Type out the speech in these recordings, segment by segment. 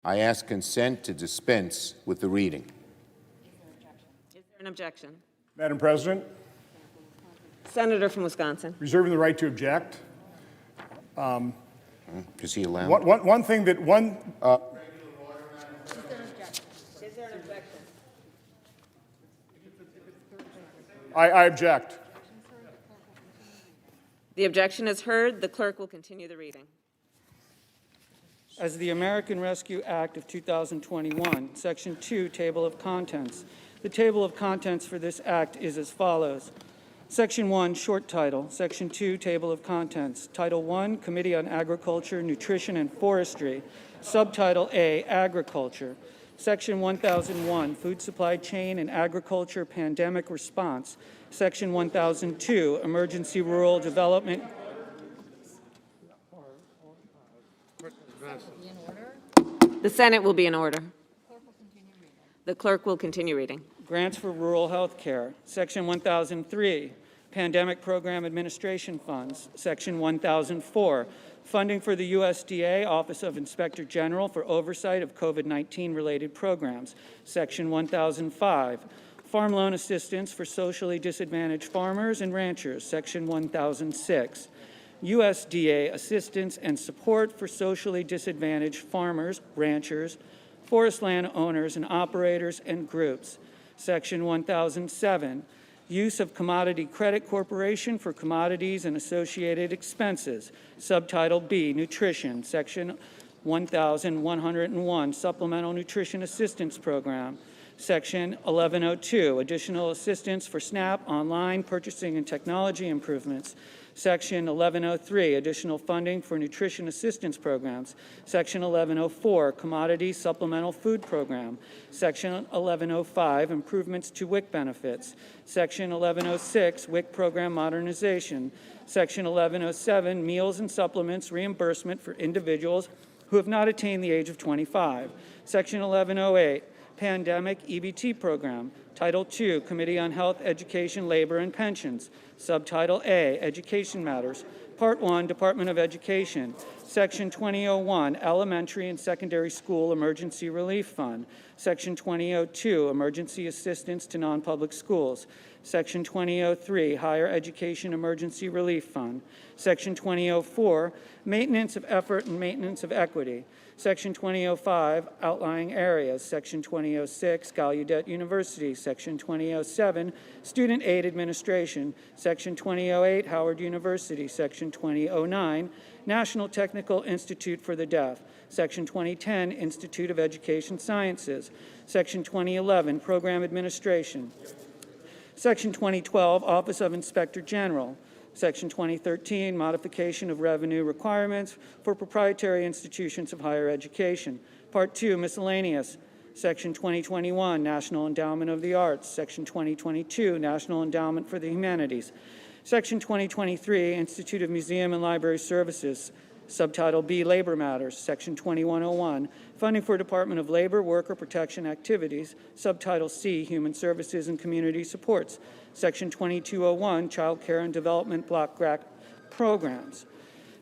I ask consent to dispense with the reading. Is there an objection? Madam President, Senator from Wisconsin. reserving the right to object. Is he allowed? One thing that one. Is there an objection? I object. The objection is heard. The clerk will continue the reading. As the American Rescue Act of 2021, Section 2, Table of Contents. The table of contents for this act is as follows. Section 1, short title. Section 2, Table of Contents. Title 1, Committee on Agriculture, Nutrition, and Forestry. Subtitle A, Agriculture. Section 1001, Food Supply Chain and Agriculture Pandemic Response. Section 1002, Emergency Rural Development. The Senate will be in order. The clerk will continue reading. Grants for rural health care. Section 1003, Pandemic Program Administration Funds. Section 1004, funding for the USDA Office of Inspector General for oversight of COVID-19 related programs. Section 1005, farm loan assistance for socially disadvantaged farmers and ranchers. Section 1006, USDA assistance and support for socially disadvantaged farmers, ranchers, forest land owners and operators and groups. Section 1007, use of Commodity Credit Corporation for commodities and associated expenses. Subtitle B, Nutrition. Section 1101, Supplemental Nutrition Assistance Program. Section 1102, additional assistance for SNAP online purchasing and technology improvements. Section 1103, additional funding for nutrition assistance programs. Section 1104, commodity supplemental food program. Section 1105, improvements to WIC benefits. Section 1106, WIC program modernization. Section 1107, meals and supplements reimbursement for individuals who have not attained the age of 25. Section 1108, pandemic EBT program. Title II, Committee on Health, Education, Labor, and Pensions. Subtitle A, Education Matters. Part 1, Department of Education. Section 2001, Elementary and Secondary School Emergency Relief Fund. Section 2002, Emergency Assistance to Non-Public Schools. Section 2003, Higher Education Emergency Relief Fund. Section 2004, Maintenance of Effort and Maintenance of Equity. Section 2005, Outlying Areas. Section 2006, Gallaudet University. Section 2007, Student Aid Administration. Section 2008, Howard University. Section 2009, National Technical Institute for the Deaf. Section 2010, Institute of Education Sciences. Section 2011, Program Administration. Section 2012, Office of Inspector General. Section 2013, Modification of Revenue Requirements for Proprietary Institutions of Higher Education. Part 2, Miscellaneous. Section 2021, National Endowment of the Arts. Section 2022, National Endowment for the Humanities. Section 2023, Institute of Museum and Library Services. Subtitle B, Labor Matters. Section 2101, Funding for Department of Labor, Worker Protection Activities. Subtitle C, Human Services and Community Supports. Section 2201, Child Care and Development Block Grant Programs.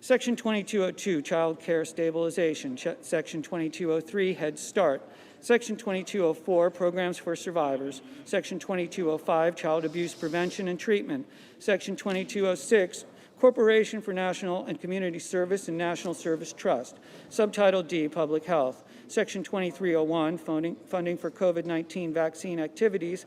Section 2202, Child Care Stabilization. Section 2203, Head Start. Section 2204, Programs for Survivors. Section 2205, Child Abuse Prevention and Treatment. Section 2206, Corporation for National and Community Service and National Service Trust. Subtitle D, Public Health. Section 2301, funding for COVID-19 vaccine activities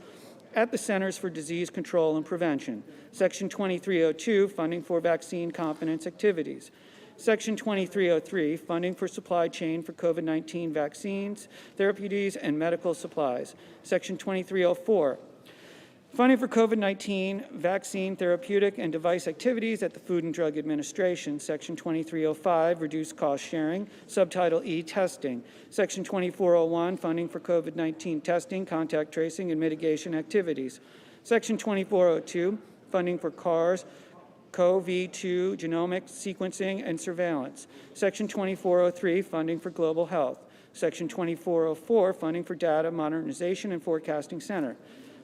at the Centers for Disease Control and Prevention. Section 2302, funding for vaccine confidence activities. Section 2303, funding for supply chain for COVID-19 vaccines, therapeutics, and medical supplies. Section 2304, funding for COVID-19 vaccine, therapeutic, and device activities at the Food and Drug Administration. Section 2305, reduced cost sharing. Subtitle E, testing. Section 2401, funding for COVID-19 testing, contact tracing, and mitigation activities. Section 2402, funding for CARS, CoV-2 genomic sequencing and surveillance. Section 2403, funding for global health. Section 2404, funding for data modernization and forecasting center.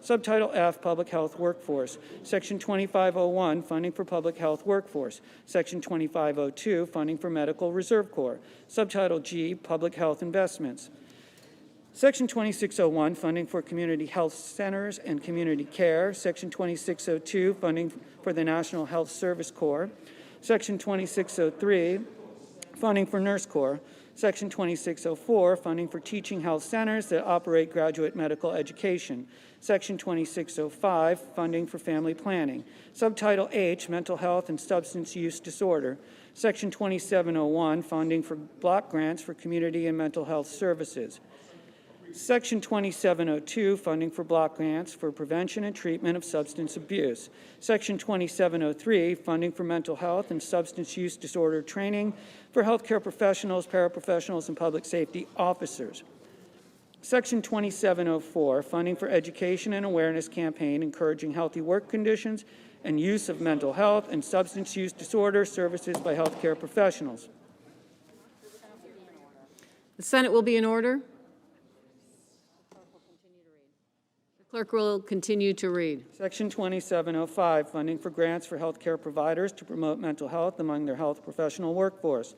Subtitle F, Public Health Workforce. Section 2501, Funding for Public Health Workforce. Section 2502, Funding for Medical Reserve Corps. Subtitle G, Public Health Investments. Section 2601, Funding for Community Health Centers and Community Care. Section 2602, Funding for the National Health Service Corps. Section 2603, Funding for Nurse Corps. Section 2604, Funding for Teaching Health Centers that operate graduate medical education. Section 2605, Funding for Family Planning. Subtitle H, Mental Health and Substance Use Disorder. Section 2701, Funding for block grants for community and mental health services. Section 2702, Funding for block grants for prevention and treatment of substance abuse. Section 2703, Funding for mental health and substance use disorder training for healthcare professionals, paraprofessionals, and public safety officers. Section 2704, Funding for education and awareness campaign encouraging healthy work conditions and use of mental health and substance use disorder services by healthcare professionals. The Senate will be in order. The clerk will continue to read. Section 2705, Funding for grants for healthcare providers to promote mental health among their health professional workforce.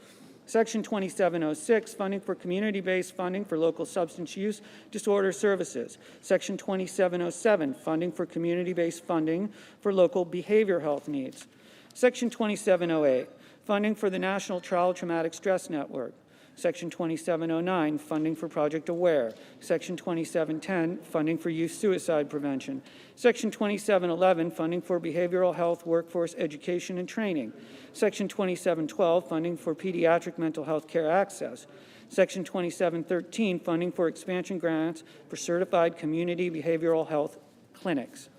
Section 2706, Funding for community-based funding for local substance use disorder services. Section 2707, Funding for community-based funding for local behavioral health needs. Section 2708, Funding for the National Child Traumatic Stress Network. Section 2709, Funding for Project Aware. Section 2710, Funding for Youth Suicide Prevention. Section 2711, Funding for Behavioral Health Workforce Education and Training. Section 2712, Funding for Pediatric Mental Health Care Access. Section 2713, Funding for Expansion Grants for Certified Community Behavioral Health Clinics.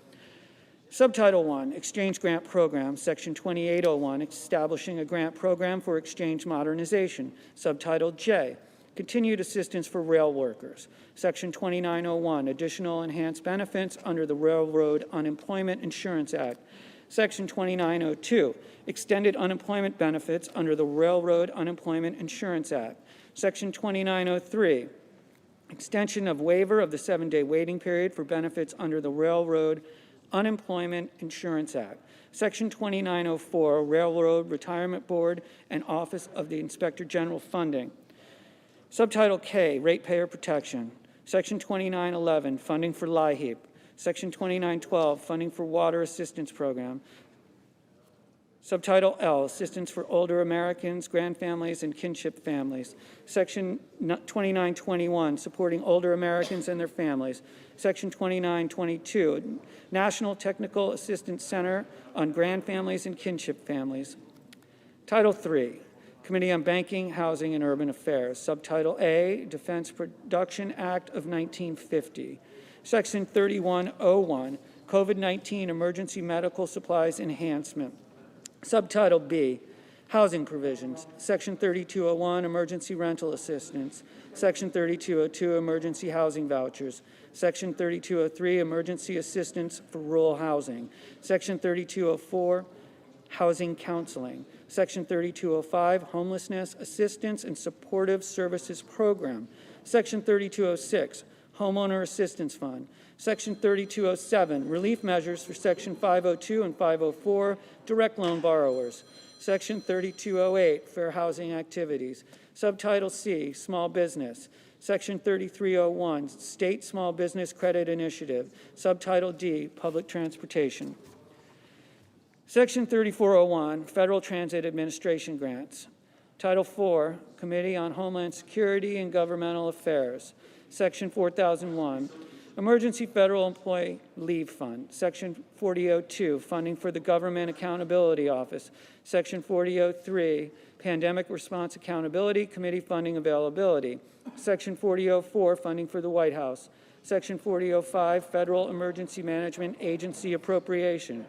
Subtitle 1, Exchange Grant Program, Section 2801, Establishing a Grant Program for Exchange Modernization. Subtitle J, Continued Assistance for Rail Workers. Section 2901, Additional Enhanced Benefits under the Railroad Unemployment Insurance Act. Section 2902, Extended Unemployment Benefits under the Railroad Unemployment Insurance Act. Section 2903, Extension of waiver of the 7-day waiting period for benefits under the Railroad Unemployment Insurance Act. Section 2904, Railroad Retirement Board and Office of the Inspector General Funding. Subtitle K, Ratepayer Protection. Section 2911, Funding for LIHEAP. Section 2912, Funding for Water Assistance Program. Subtitle L, Assistance for Older Americans, Grandfamilies, and Kinship Families. Section 2921, Supporting Older Americans and their Families. Section 2922, National Technical Assistance Center on Grandfamilies and Kinship Families. Title III, Committee on Banking, Housing, and Urban Affairs. Subtitle A, Defense Production Act of 1950. Section 3101, COVID-19 Emergency Medical Supplies Enhancement. Subtitle B, Housing Provisions. Section 3201, Emergency Rental Assistance. Section 3202, Emergency Housing Vouchers. Section 3203, Emergency Assistance for Rural Housing. Section 3204, Housing Counseling. Section 3205, Homelessness Assistance and Supportive Services Program. Section 3206, Homeowner Assistance Fund. Section 3207, Relief Measures for Section 502 and 504, Direct Loan Borrowers. Section 3208, Fair Housing Activities. Subtitle C, Small Business. Section 3301, State Small Business Credit Initiative. Subtitle D, Public Transportation. Section 3401, Federal Transit Administration Grants. Title IV, Committee on Homeland Security and Governmental Affairs. Section 4001, Emergency Federal Employee Leave Fund. Section 4002, Funding for the Government Accountability Office. Section 4003, Pandemic Response Accountability Committee Funding Availability. Section 4004, Funding for the White House. Section 4005, Federal Emergency Management Agency Appropriation.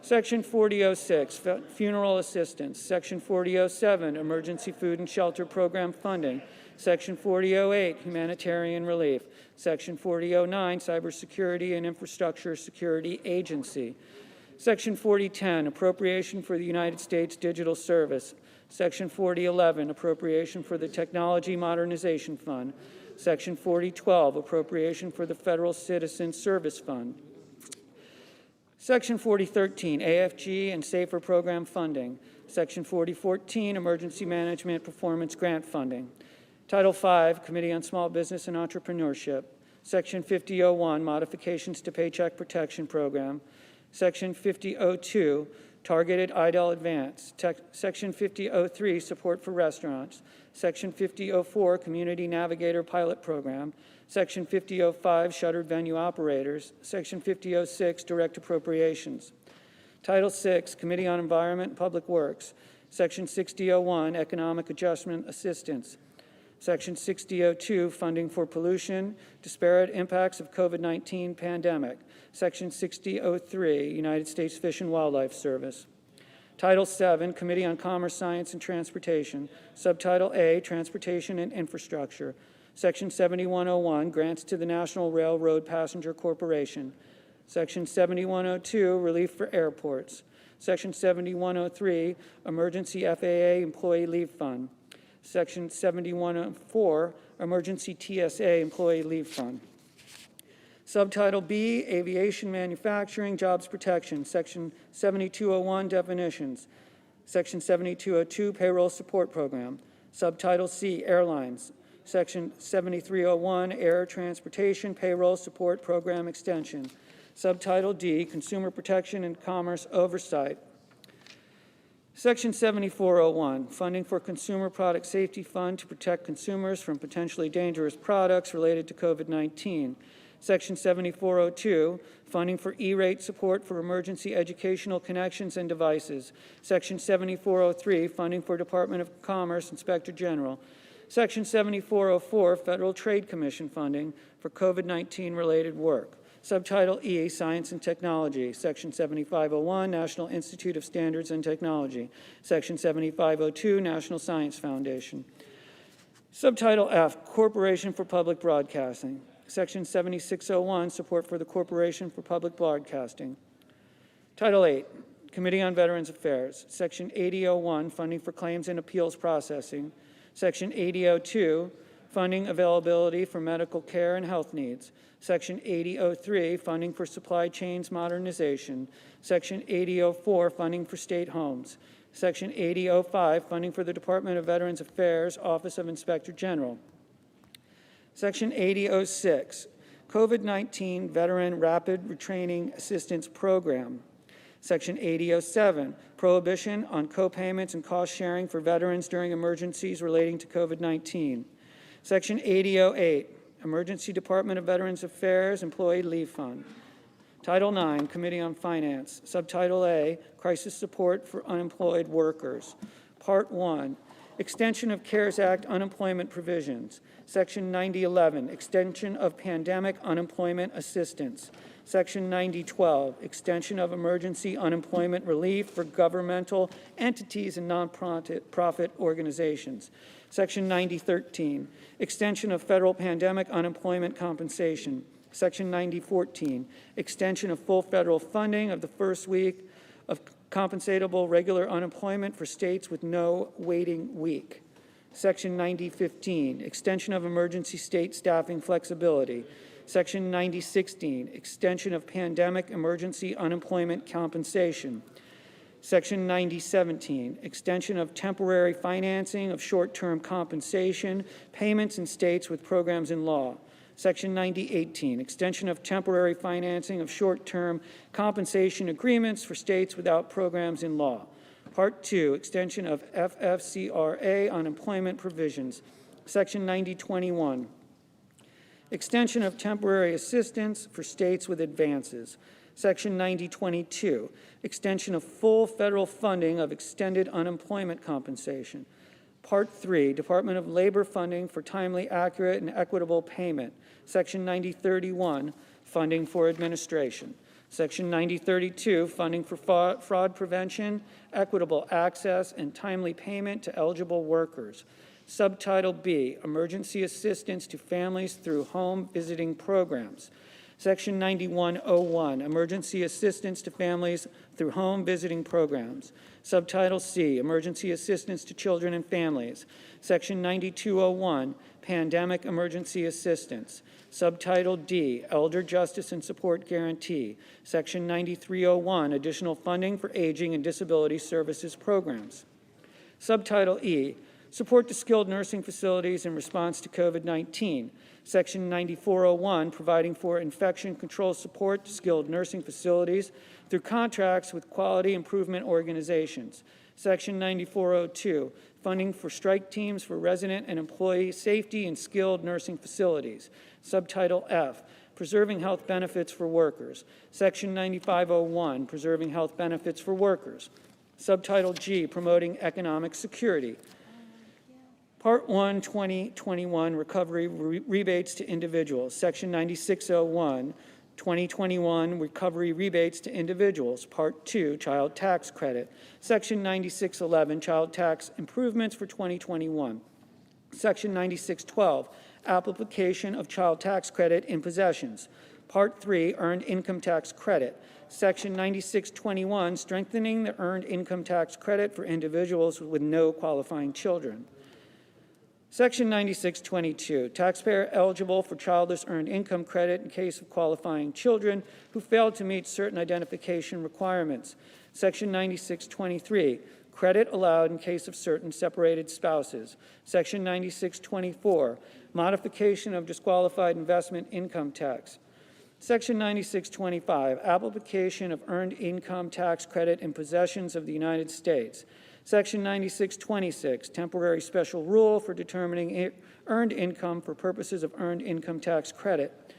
Section 4006, Funeral Assistance. Section 4007, Emergency Food and Shelter Program Funding. Section 4008, Humanitarian Relief. Section 4009, Cybersecurity and Infrastructure Security Agency. Section 4010, Appropriation for the United States Digital Service. Section 4011, appropriation for the Technology Modernization Fund. Section 4012, appropriation for the Federal Citizen Service Fund. Section 4013, AFG and SAFER program funding. Section 4014, emergency management performance grant funding. Title V, Committee on Small Business and Entrepreneurship. Section 5001, modifications to Paycheck Protection Program. Section 5002, targeted IDL advance. Section 5003, support for restaurants. Section 5004, Community Navigator Pilot Program. Section 5005, shuttered venue operators. Section 5006, direct appropriations. Title VI, Committee on Environment and Public Works. Section 6001, economic adjustment assistance. Section 6002, funding for pollution, disparate impacts of COVID-19 pandemic. Section 6003, United States Fish and Wildlife Service. Title VII, Committee on Commerce, Science, and Transportation. Subtitle A, Transportation and Infrastructure. Section 7101, Grants to the National Railroad Passenger Corporation. Section 7102, Relief for Airports. Section 7103, Emergency FAA Employee Leave Fund. Section 7104, Emergency TSA Employee Leave Fund. Subtitle B, Aviation Manufacturing Jobs Protection. Section 7201, Definitions. Section 7202, Payroll Support Program. Subtitle C, Airlines. Section 7301, Air Transportation Payroll Support Program Extension. Subtitle D, Consumer Protection and Commerce Oversight. Section 7401, funding for Consumer Product Safety Fund to protect consumers from potentially dangerous products related to COVID-19. Section 7402, funding for E-rate support for emergency educational connections and devices. Section 7403, funding for Department of Commerce Inspector General. Section 7404, Federal Trade Commission funding for COVID-19 related work. Subtitle E, Science and Technology. Section 7501, National Institute of Standards and Technology. Section 7502, National Science Foundation. Subtitle F, Corporation for Public Broadcasting. Section 7601, Support for the Corporation for Public Broadcasting. Title 8, Committee on Veterans Affairs. Section 8001, Funding for Claims and Appeals Processing. Section 8002, Funding Availability for Medical Care and Health Needs. Section 8003, Funding for Supply Chains Modernization. Section 8004, Funding for State Homes. Section 8005, Funding for the Department of Veterans Affairs, Office of Inspector General. Section 8006, COVID-19 Veteran Rapid Retraining Assistance Program. Section 8007, Prohibition on co-payments and cost sharing for veterans during emergencies relating to COVID-19. Section 8008, Emergency Department of Veterans Affairs Employee Leave Fund. Title IX, Committee on Finance. Subtitle A, Crisis Support for Unemployed Workers. Part 1, Extension of CARES Act Unemployment Provisions. Section 9011, Extension of Pandemic Unemployment Assistance. Section 9012, Extension of Emergency Unemployment Relief for Governmental Entities and Nonprofit Organizations. Section 9013, Extension of Federal Pandemic Unemployment Compensation. Section 9014, Extension of full federal funding of the first week of compensatable regular unemployment for states with no waiting week. Section 9015, Extension of Emergency State Staffing Flexibility. Section 9016, Extension of Pandemic Emergency Unemployment Compensation. Section 9017, Extension of Temporary Financing of Short-Term Compensation Payments in States with Programs in Law. Section 9018, Extension of Temporary Financing of Short-Term Compensation Agreements for States without Programs in Law. Part 2, Extension of FFCRA Unemployment Provisions. Section 9021, Extension of Temporary Assistance for States with Advances. Section 9022, Extension of Full Federal Funding of Extended Unemployment Compensation. Part 3, Department of Labor Funding for Timely, Accurate, and Equitable Payment. Section 9031, Funding for Administration. Section 9032, Funding for Fraud Prevention, Equitable Access, and Timely Payment to Eligible Workers. Subtitle B, Emergency Assistance to Families Through Home Visiting Programs. Section 9101, Emergency Assistance to Families through Home Visiting Programs. Subtitle C, Emergency Assistance to Children and Families. Section 9201, Pandemic Emergency Assistance. Subtitle D, Elder Justice and Support Guarantee. Section 9301, Additional Funding for Aging and Disability Services Programs. Subtitle E, Support to Skilled Nursing Facilities in Response to COVID-19. Section 9401, Providing for Infection Control Support to Skilled Nursing Facilities through contracts with quality improvement organizations. Section 9402, Funding for Strike Teams for Resident and Employee Safety in Skilled Nursing Facilities. Subtitle F, Preserving Health Benefits for Workers. Section 9501, Preserving Health Benefits for Workers. Subtitle G, Promoting Economic Security. Part 1, 2021, Recovery Rebates to Individuals. Section 9601, 2021, Recovery Rebates to Individuals. Part 2, Child Tax Credit. Section 9611, Child Tax Improvements for 2021. Section 9612, Application of Child Tax Credit in Possessions. Part 3, Earned Income Tax Credit. Section 9621, Strengthening the Earned Income Tax Credit for individuals with no qualifying children. Section 9622, taxpayer eligible for childless earned income credit in case of qualifying children who failed to meet certain identification requirements. Section 9623, credit allowed in case of certain separated spouses. Section 9624, modification of disqualified investment income tax. Section 9625, application of earned income tax credit in possessions of the United States. Section 9626, temporary special rule for determining earned income for purposes of earned income tax credit.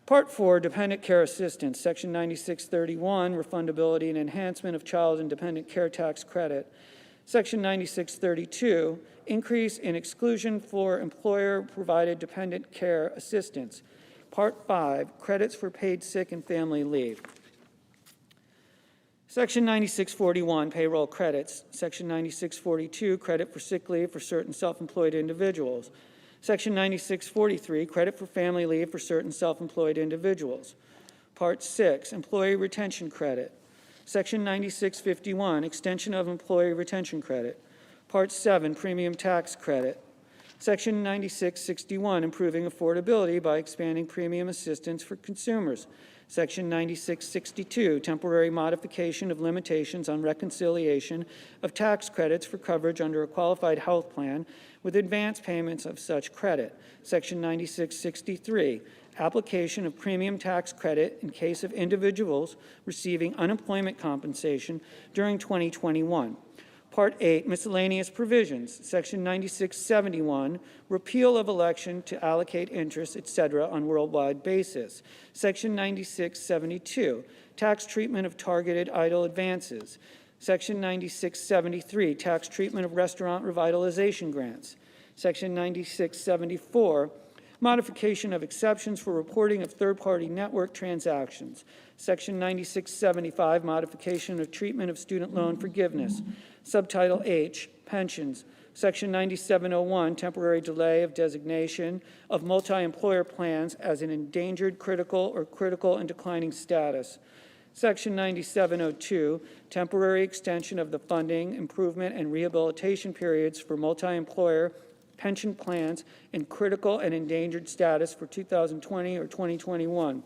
Part 4, dependent care assistance. Section 9631, refundability and enhancement of child and dependent care tax credit. Section 9632, increase in exclusion for employer-provided dependent care assistance. Part 5, credits for paid sick and family leave. Section 9641, payroll credits. Section 9642, credit for sick leave for certain self-employed individuals. Section 9643, credit for family leave for certain self-employed individuals. Part 6, employee retention credit. Section 9651, extension of employee retention credit. Part 7, premium tax credit. Section 9661, improving affordability by expanding premium assistance for consumers. Section 9662, temporary modification of limitations on reconciliation of tax credits for coverage under a qualified health plan with advance payments of such credit. Section 9663, application of premium tax credit in case of individuals receiving unemployment compensation during 2021. Part 8, miscellaneous provisions. Section 9671, repeal of election to allocate interest, etc., on worldwide basis. Section 9672, tax treatment of targeted idle advances. Section 9673, tax treatment of restaurant revitalization grants. Section 9674, modification of exceptions for reporting of third-party network transactions. Section 9675, modification of treatment of student loan forgiveness. Subtitle H, pensions. Section 9701, temporary delay of designation of multi-employer plans as an endangered critical or critical and declining status. Section 9702, temporary extension of the funding, improvement, and rehabilitation periods for multi-employer pension plans in critical and endangered status for 2020 or 2021.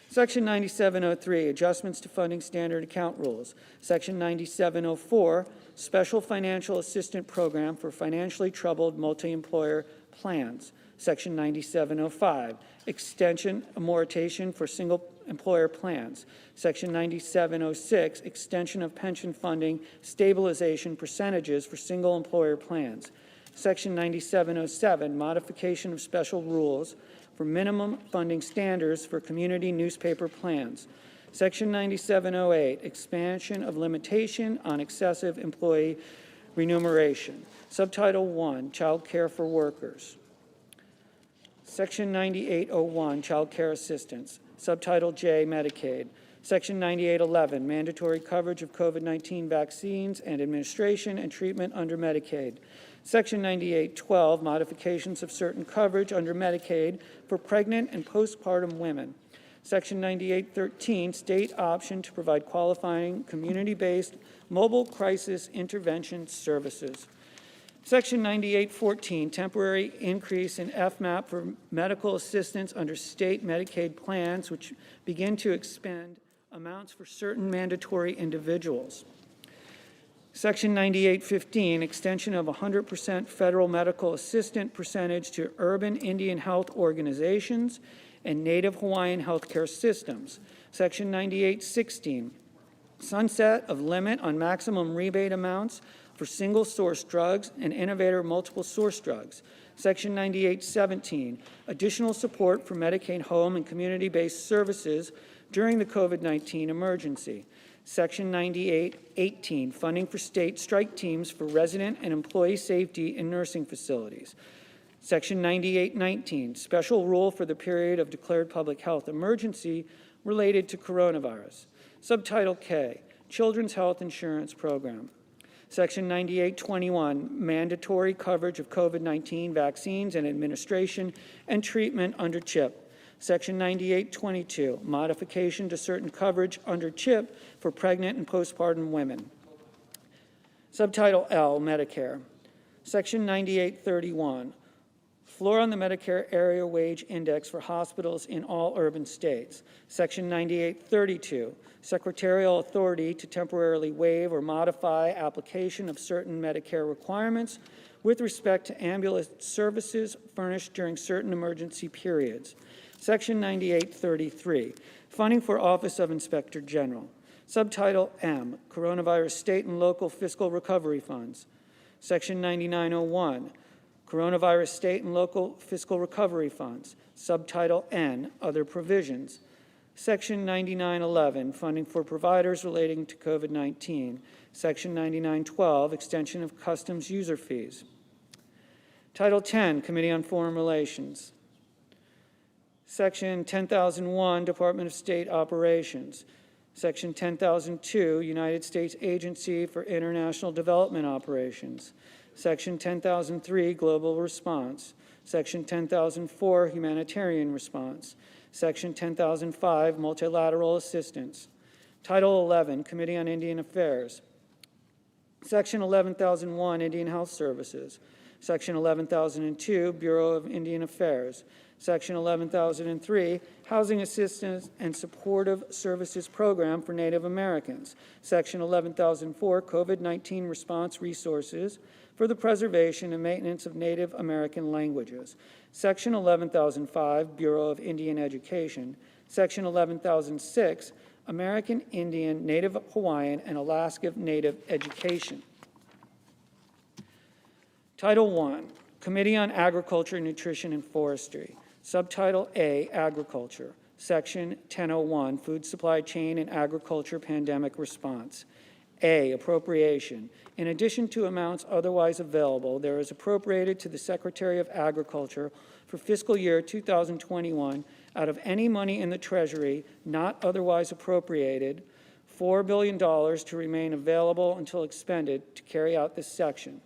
Section 9703, adjustments to funding standard account rules. Section 9704, special financial assistance program for financially troubled multi-employer plans. Section 9705, extension amortization for single employer plans. Section 9706, extension of pension funding stabilization percentages for single employer plans. Section 9707, modification of special rules for minimum funding standards for community newspaper plans. Section 9708, expansion of limitation on excessive employee remuneration. Subtitle 1, child care for workers. Section 9801, child care assistance. Subtitle J, Medicaid. Section 9811, mandatory coverage of COVID-19 vaccines and administration and treatment under Medicaid. Section 9812, modifications of certain coverage under Medicaid for pregnant and postpartum women. Section 9813, state option to provide qualifying community-based mobile crisis intervention services. Section 9814, temporary increase in FMAP for medical assistance under state Medicaid plans, which begin to expend amounts for certain mandatory individuals. Section 9815, extension of 100% federal medical assistant percentage to urban Indian health organizations and Native Hawaiian healthcare systems. Section 9816, sunset of limit on maximum rebate amounts for single-source drugs and innovator multiple-source drugs. Section 9817, additional support for Medicaid home and community-based services during the COVID-19 emergency. Section 9818, funding for state strike teams for resident and employee safety in nursing facilities. Section 9819, special rule for the period of declared public health emergency related to coronavirus. Subtitle K, Children's Health Insurance Program. Section 9821, mandatory coverage of COVID-19 vaccines and administration and treatment under CHIP. Section 9822, modification to certain coverage under CHIP for pregnant and postpartum women. Subtitle L, Medicare. Section 9831, floor on the Medicare Area Wage Index for hospitals in all urban states. Section 9832, secretarial authority to temporarily waive or modify application of certain Medicare requirements with respect to ambulance services furnished during certain emergency periods. Section 9833, funding for Office of Inspector General. Subtitle M, coronavirus state and local fiscal recovery funds. Section 9901, coronavirus state and local fiscal recovery funds. Subtitle N, other provisions. Section 9911, funding for providers relating to COVID-19. Section 9912, extension of customs user fees. Title 10, Committee on Foreign Relations. Section 10001, Department of State Operations. Section 10002, United States Agency for International Development Operations. Section 10003, Global Response. Section 10004, Humanitarian Response. Section 10005, Multilateral Assistance. Title 11, Committee on Indian Affairs. Section 11001, Indian Health Services. Section 11002, Bureau of Indian Affairs. Section 11003, Housing Assistance and Supportive Services Program for Native Americans. Section 11004, COVID-19 Response Resources for the Preservation and Maintenance of Native American Languages. Section 11005, Bureau of Indian Education. Section 11006, American Indian, Native Hawaiian, and Alaska Native Education. Title I, Committee on Agriculture, Nutrition, and Forestry. Subtitle A, Agriculture. Section 1001, Food Supply Chain and Agriculture Pandemic Response. A, Appropriation. In addition to amounts otherwise available, there is appropriated to the Secretary of Agriculture for fiscal year 2021 out of any money in the Treasury not otherwise appropriated, $4 billion to remain available until expended to carry out this section.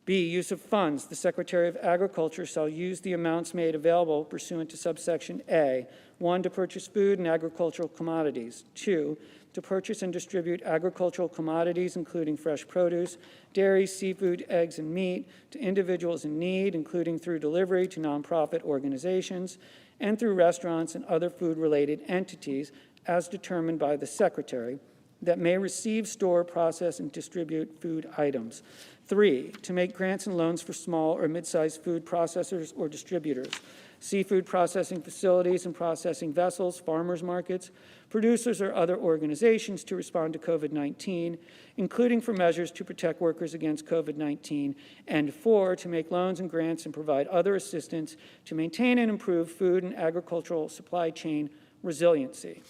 B, use of funds. The Secretary of Agriculture shall use the amounts made available pursuant to subsection A, 1, to purchase food and agricultural commodities, 2, to purchase and distribute agricultural commodities, including fresh produce, dairy, seafood, eggs, and meat, to individuals in need, including through delivery to nonprofit organizations, and through restaurants and other food-related entities, as determined by the Secretary, that may receive, store, process, and distribute food items. 3, to make grants and loans for small or mid-sized food processors or distributors, seafood processing facilities and processing vessels, farmers markets, producers, or other organizations to respond to COVID-19, including for measures to protect workers against COVID-19, and 4, to make loans and grants and provide other assistance to maintain and improve food and agricultural supply chain resiliency.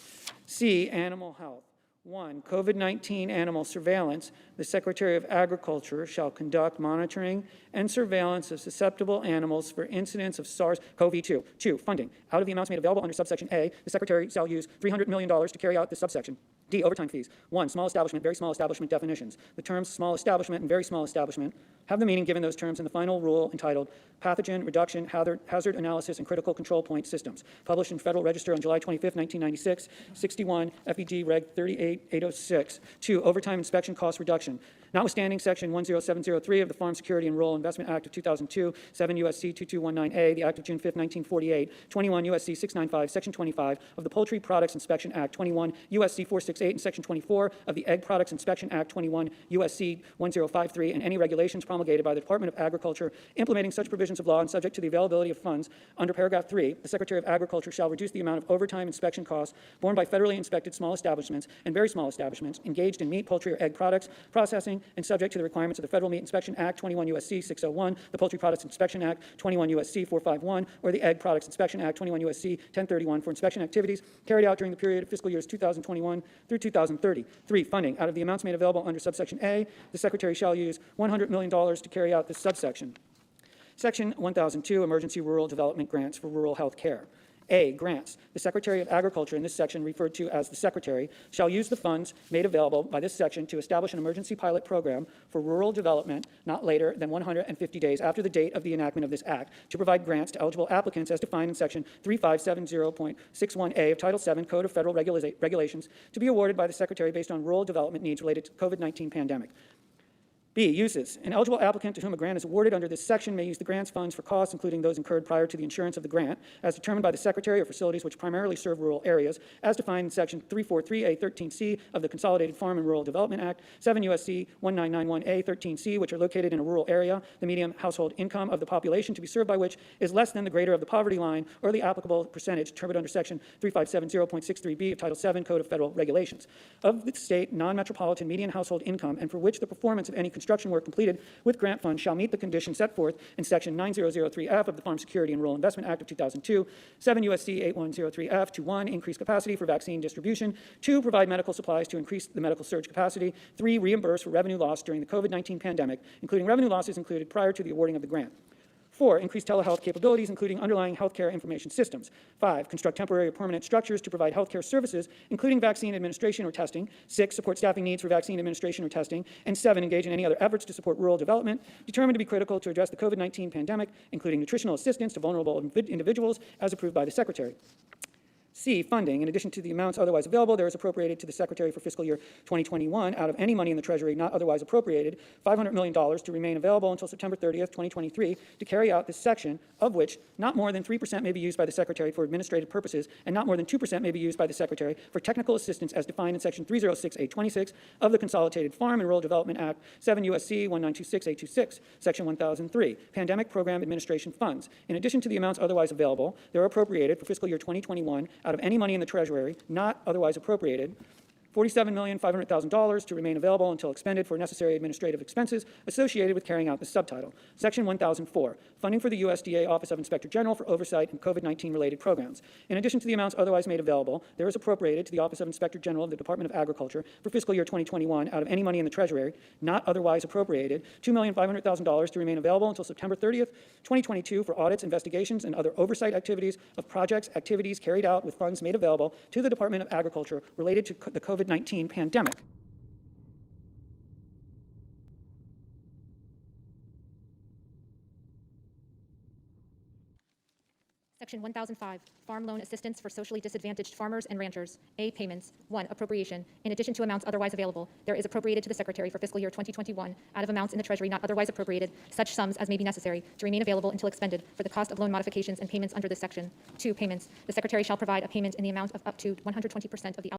C, animal health. 1, COVID-19 animal surveillance. The Secretary of Agriculture shall conduct monitoring and surveillance of susceptible animals for incidents of SARS-CoV-2. 2, funding. Out of the amounts made available under subsection A, the Secretary shall use $300 million to carry out this subsection. D, overtime fees. 1, small establishment, very small establishment definitions. The terms small establishment and very small establishment have the meaning given those terms in the final rule entitled Pathogen Reduction, Hazard Analysis, and Critical Control Point Systems, published in Federal Register on July 25, 1996, 61 FED Reg 38806. 2, overtime inspection cost reduction. Notwithstanding Section 10703 of the Farm Security and Rural Investment Act of 2002, 7 U.S.C. 2219A, the Act of June 5, 1948, 21 U.S.C. 695, Section 25 of the Poultry Products Inspection Act, 21 U.S.C. 468, and Section 24 of the Egg Products Inspection Act, 21 U.S.C. 1053, and any regulations promulgated by the Department of Agriculture implementing such provisions of law and subject to the availability of funds under paragraph 3, the Secretary of Agriculture shall reduce the amount of overtime inspection costs borne by federally inspected small establishments and very small establishments engaged in meat, poultry, or egg products processing and subject to the requirements of the Federal Meat Inspection Act, 21 U.S.C. 601, the Poultry Products Inspection Act, 21 U.S.C. 451, or the Egg Products Inspection Act, 21 U.S.C. 1031 for inspection activities carried out during the period of fiscal years 2021 through 2030. 3, funding. Out of the amounts made available under subsection A, the Secretary shall use $100 million to carry out this subsection. Section 1002, Emergency Rural Development Grants for Rural Health Care. A, grants. The Secretary of Agriculture, in this section referred to as the Secretary, shall use the funds made available by this section to establish an emergency pilot program for rural development not later than 150 days after the date of the enactment of this act to provide grants to eligible applicants as defined in Section 3570.61A of Title VII Code of Federal Regulations to be awarded by the Secretary based on rural development needs related to the COVID-19 pandemic. B, uses. An eligible applicant to whom a grant is awarded under this section may use the grant's funds for costs, including those incurred prior to the insurance of the grant, as determined by the Secretary or facilities which primarily serve rural areas, as defined in Section 343A13C of the Consolidated Farm and Rural Development Act, 7 U.S.C. 1991A13C, which are located in a rural area, the median household income of the population to be served by which is less than the greater of the poverty line, or the applicable percentage determined under Section 3570.63B of Title VII Code of Federal Regulations. Of the state non-metropolitan median household income, and for which the performance of any construction work completed with grant funds shall meet the conditions set forth in Section 9003F of the Farm Security and Rural Investment Act of 2002, 7 U.S.C. 8103F to 1, increase capacity for vaccine distribution, 2, provide medical supplies to increase the medical surge capacity, 3, reimburse for revenue loss during the COVID-19 pandemic, including revenue losses included prior to the awarding of the grant. 4, increase telehealth capabilities, including underlying healthcare information systems. 5, construct temporary or permanent structures to provide healthcare services, including vaccine administration or testing. 6, support staffing needs for vaccine administration or testing. And 7, engage in any other efforts to support rural development determined to be critical to address the COVID-19 pandemic, including nutritional assistance to vulnerable individuals as approved by the Secretary. C, funding. In addition to the amounts otherwise available, there is appropriated to the Secretary for fiscal year 2021 out of any money in the Treasury not otherwise appropriated, $500 million to remain available until September 30th, 2023 to carry out this section, of which not more than 3% may be used by the Secretary for administrative purposes and not more than 2% may be used by the Secretary for technical assistance as defined in Section 306A26 of the Consolidated Farm and Rural Development Act, 7 U.S.C. 1926A26, Section 1003, Pandemic Program Administration Funds. In addition to the amounts otherwise available, they are appropriated for fiscal year 2021 out of any money in the Treasury not otherwise appropriated, $47,500,000 to remain available until expended for necessary administrative expenses associated with carrying out the subtitle. Section 1004, funding for the USDA Office of Inspector General for oversight in COVID-19 related programs. In addition to the amounts otherwise made available, there is appropriated to the Office of Inspector General of the Department of Agriculture for fiscal year 2021 out of any money in the Treasury not otherwise appropriated, $2,500,000 to remain available until September 30th, 2022 for audits, investigations, and other oversight activities of projects, activities carried out with funds made available to the Department of Agriculture related to the COVID-19 pandemic. Section 1005, Farm Loan Assistance for Socially Disadvantaged Farmers and Ranchers. A, payments. 1, appropriation. In addition to amounts otherwise available, there is appropriated to the Secretary for fiscal year 2021 out of amounts in the Treasury not otherwise appropriated, such sums as may be necessary to remain available until expended for the cost of loan modifications and payments under this section. 2, payments. The Secretary shall provide a payment in the amount of up to 120% of the